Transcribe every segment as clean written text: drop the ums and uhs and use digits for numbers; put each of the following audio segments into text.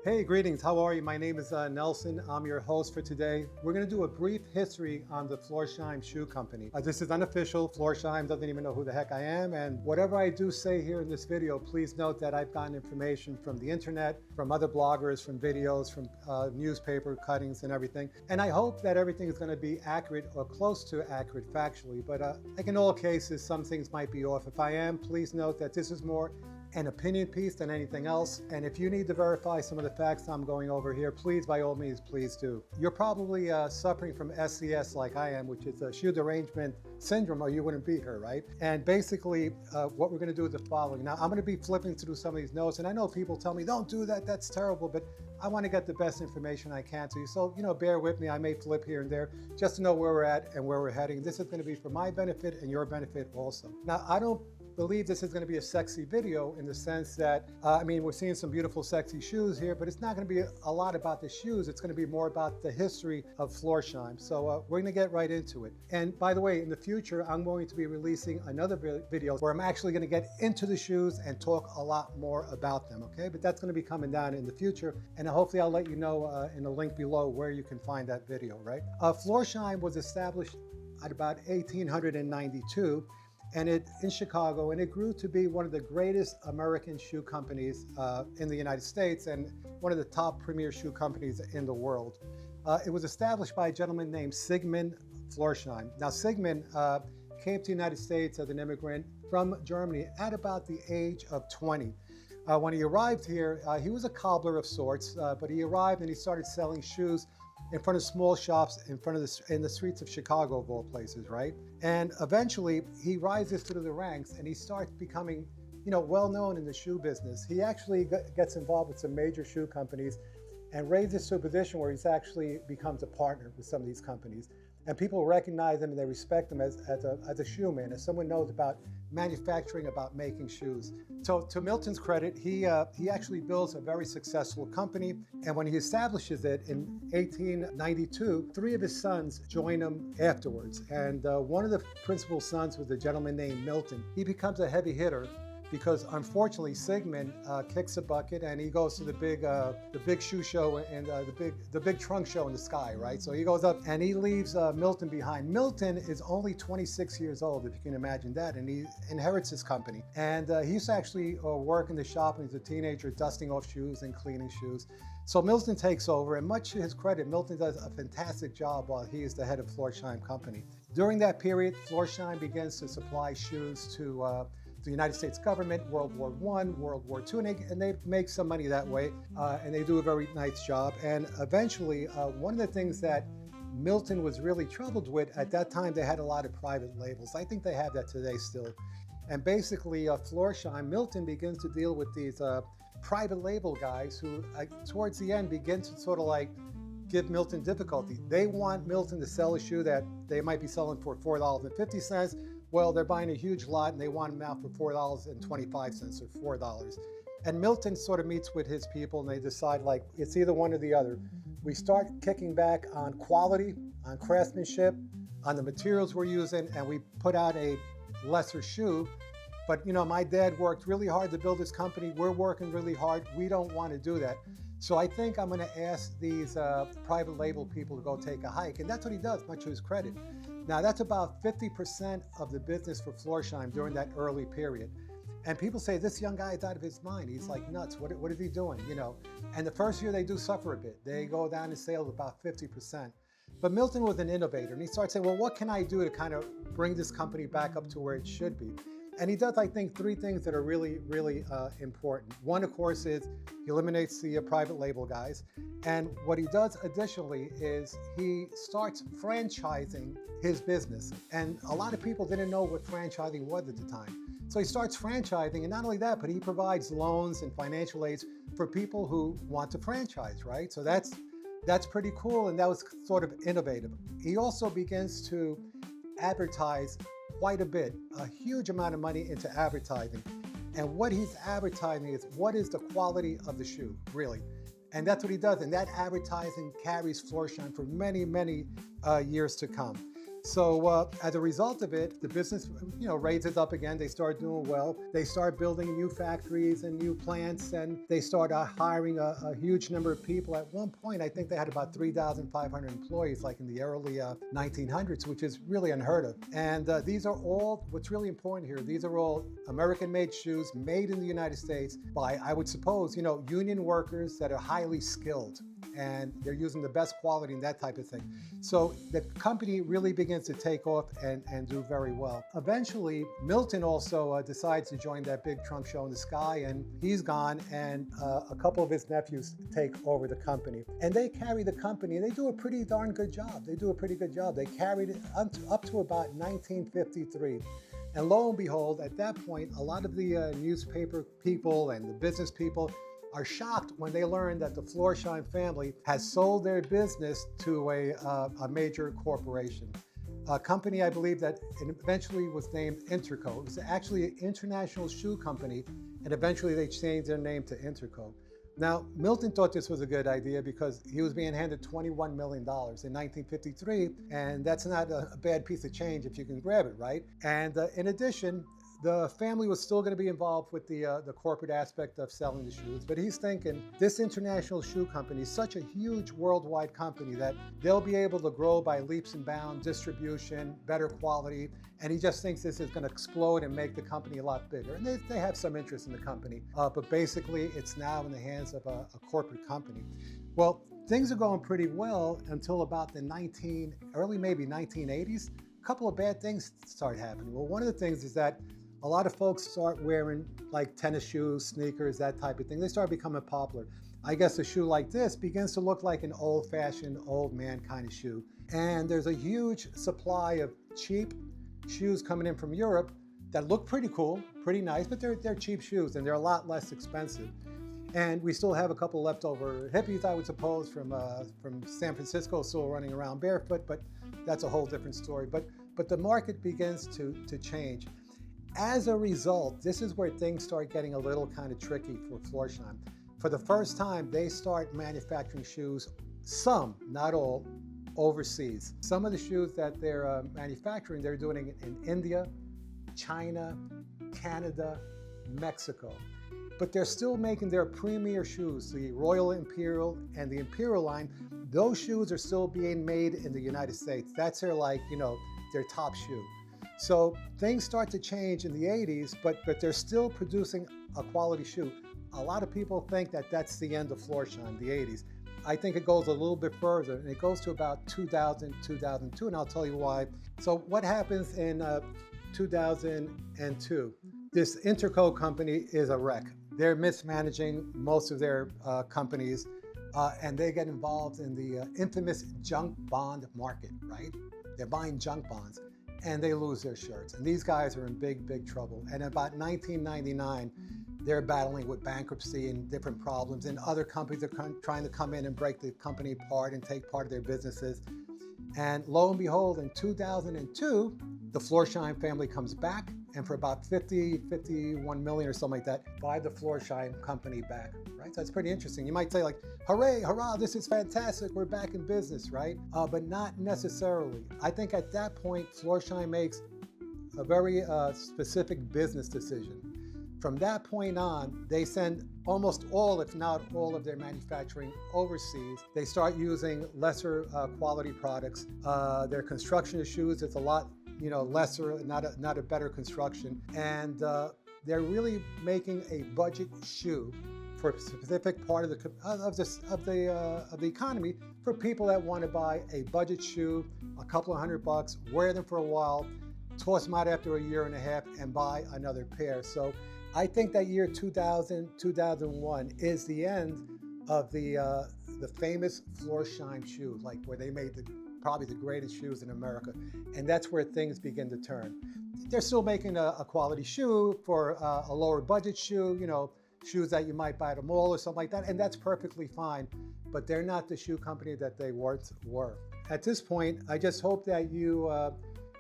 Hey, greetings. How are you? My name is Nelson. I'm your host for today. We're going to do a brief history on the Florsheim Shoe Company. This is unofficial. Florsheim doesn't even know who the heck I am. And whatever I do say here in this video, please note that I've gotten information from the internet, from other bloggers, from videos, from newspaper cuttings and everything. And I hope that everything is going to be accurate or close to accurate factually. But like in all cases, some things might be off. If I am, please note that this is more an opinion piece than anything else. And if you need to verify some of the facts I'm going over here, please, by all means, please do. You're probably suffering from SCS like I am, which is a shoe derangement syndrome, or you wouldn't be here, right? And basically, what we're going to do is the following. Now, I'm going to be flipping through some of these notes, and I know people tell me, don't do that, that's terrible, but I want to get the best information I can to you. So, bear with me. I may flip here and there just to know where we're at and where we're heading. This is going to be for my benefit and your benefit also. Now, I don't believe this is going to be a sexy video in the sense that, we're seeing some beautiful, sexy shoes here, but it's not going to be a lot about the shoes. It's going to be more about the history of Florsheim. So we're going to get right into it. And by the way, in the future, I'm going to be releasing another video where I'm actually going to get into the shoes and talk a lot more about them, okay? But that's going to be coming down in the future. And hopefully I'll let you know in the link below where you can find that video, right? Florsheim was established at about 1892. And in Chicago, and it grew to be one of the greatest American shoe companies in the United States and one of the top premier shoe companies in the world. It was established by a gentleman named Sigmund Florsheim. Now, Sigmund came to the United States as an immigrant from Germany at about the age of 20. When he arrived here, he was a cobbler of sorts, but he arrived and he started selling shoes in front of small shops in the streets of Chicago, of all places, right? And eventually he rises through the ranks and he starts becoming, well known in the shoe business. He actually gets involved with some major shoe companies and raises to a position where he's actually becomes a partner with some of these companies. And people recognize him and they respect him as a shoe man, as someone knows about manufacturing, about making shoes. So to Milton's credit, he actually builds a very successful company. And when he establishes it in 1892, 3 of his sons join him afterwards. And one of the principal sons was a gentleman named Milton. He becomes a heavy hitter because unfortunately Sigmund kicks a bucket and he goes to the big shoe show and the big trunk show in the sky, right? So he goes up and he leaves Milton behind. Milton is only 26 years old, if you can imagine that, and he inherits his company. And he used to actually work in the shop when he was a teenager, dusting off shoes and cleaning shoes. So Milton takes over, and much to his credit, Milton does a fantastic job while he is the head of Florsheim Company. During that period, Florsheim begins to supply shoes to the United States government, World War I, World War II, and they make some money that way, and they do a very nice job. And eventually, one of the things that Milton was really troubled with, at that time they had a lot of private labels. I think they have that today still. And basically, Florsheim, Milton begins to deal with these private label guys who, towards the end, begin to sort of like give Milton difficulty. They want Milton to sell a shoe that they might be selling for $4.50. Well, they're buying a huge lot and they want them out for $4.25 or $4. And Milton sort of meets with his people and they decide, like, it's either one or the other. We start kicking back on quality, on craftsmanship, on the materials we're using, and we put out a lesser shoe. But my dad worked really hard to build this company. We're working really hard. We don't want to do that. So I think I'm going to ask these private label people to go take a hike. And that's what he does, much to his credit. Now, that's about 50% of the business for Florsheim during that early period. And people say, this young guy is out of his mind. He's like nuts. What is he doing? And the first year they do suffer a bit. They go down in sales about 50%. But Milton was an innovator, and he starts saying, well, what can I do to kind of bring this company back up to where it should be? And he does, I think, 3 things that are really, really important. One, of course, is he eliminates the private label guys. And what he does additionally is he starts franchising his business. And a lot of people didn't know what franchising was at the time. So he starts franchising, and not only that, but he provides loans and financial aids for people who want to franchise, right? So that's pretty cool, and that was sort of innovative. He also begins to advertise quite a bit, a huge amount of money into advertising. And what he's advertising is what is the quality of the shoe, really. And that's what he does. And that advertising carries Florsheim for many, many years to come. So as a result of it, the business, raises up again. They start doing well. They start building new factories and new plants, and they start hiring a huge number of people. At one point, I think they had about 3,500 employees, like in the early 1900s, which is really unheard of. And these are all, what's really important here, these are all American-made shoes made in the United States by, I would suppose, union workers that are highly skilled, and they're using the best quality and that type of thing. So the company really begins to take off and do very well. Eventually, Milton also decides to join that big trunk show in the sky, and he's gone, and a couple of his nephews take over the company. And they carry the company, and they do a pretty darn good job. They carried it up to about 1953. And lo and behold, at that point, a lot of the newspaper people and the business people are shocked when they learn that the Florsheim family has sold their business to a major corporation. A company, I believe, that eventually was named Interco. It was actually an international shoe company, and eventually they changed their name to Interco. Now, Milton thought this was a good idea because he was being handed $21 million in 1953, and that's not a bad piece of change if you can grab it, right? And in addition, the family was still going to be involved with the corporate aspect of selling the shoes, but he's thinking this international shoe company is such a huge worldwide company that they'll be able to grow by leaps and bounds, distribution, better quality, and he just thinks this is going to explode and make the company a lot bigger. And they have some interest in the company, but basically it's now in the hands of a corporate company. Well, things are going pretty well until about the early maybe 1980s. A couple of bad things start happening. Well, one of the things is that a lot of folks start wearing like tennis shoes, sneakers, that type of thing. They start becoming popular. I guess a shoe like this begins to look like an old-fashioned, old man kind of shoe. And there's a huge supply of cheap shoes coming in from Europe that look pretty cool, pretty nice, but they're cheap shoes and they're a lot less expensive. And we still have a couple leftover hippies, I would suppose, from San Francisco still running around barefoot, but that's a whole different story. But the market begins to change. As a result, this is where things start getting a little kind of tricky for Florsheim. For the first time, they start manufacturing shoes, some, not all, overseas. Some of the shoes that they're manufacturing, they're doing it in India, China, Canada, Mexico. But they're still making their premier shoes, the Royal Imperial and the Imperial line. Those shoes are still being made in the United States. That's their their top shoe. So things start to change in the 80s, but they're still producing a quality shoe. A lot of people think that that's the end of Florsheim, the 80s. I think it goes a little bit further, and it goes to about 2000, 2002, and I'll tell you why. So what happens in 2002? This Interco company is a wreck. They're mismanaging most of their companies, and they get involved in the infamous junk bond market, right? They're buying junk bonds, and they lose their shirts. And these guys are in big, big trouble. And about 1999, they're battling with bankruptcy and different problems, and other companies are trying to come in and break the company apart and take part of their businesses. And lo and behold, in 2002, the Florsheim family comes back, and for about 51 million or something like that, buy the Florsheim company back, right? So that's pretty interesting. You might say like, hooray, hurrah, this is fantastic, we're back in business, right? But not necessarily. I think at that point, Florsheim makes a very specific business decision. From that point on, they send almost all, if not all, of their manufacturing overseas. They start using lesser quality products. Their construction of shoes is a lot lesser, not a better construction. And they're really making a budget shoe for a specific part of the economy for people that want to buy a budget shoe, a couple of $100, wear them for a while, toss them out after a year and a half, and buy another pair. So I think that year 2000, 2001 is the end of the famous Florsheim shoe, like where they made probably the greatest shoes in America. And that's where things begin to turn. They're still making a quality shoe for a lower budget shoe, shoes that you might buy at a mall or something like that. And that's perfectly fine, but they're not the shoe company that they once were. At this point, I just hope that you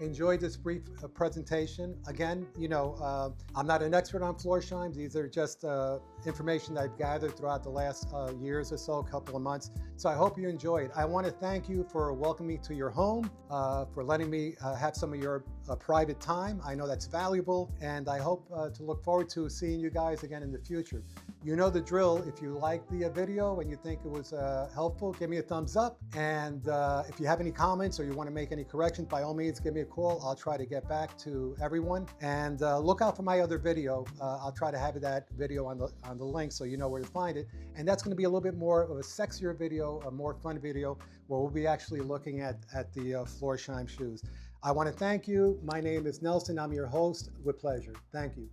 enjoyed this brief presentation. Again, I'm not an expert on Florsheim. These are just information that I've gathered throughout the last years or so, a couple of months. So I hope you enjoyed. I want to thank you for welcoming me to your home, for letting me have some of your private time. I know that's valuable, and I hope to look forward to seeing you guys again in the future. You know the drill. If you liked the video and you think it was helpful, give me a thumbs up. And if you have any comments or you want to make any corrections, by all means, give me a call. I'll try to get back to everyone. And look out for my other video. I'll try to have that video on the link so you know where to find it. And that's going to be a little bit more of a sexier video, a more fun video, where we'll be actually looking at the Florsheim shoes. I want to thank you. My name is Nelson. I'm your host. With pleasure. Thank you.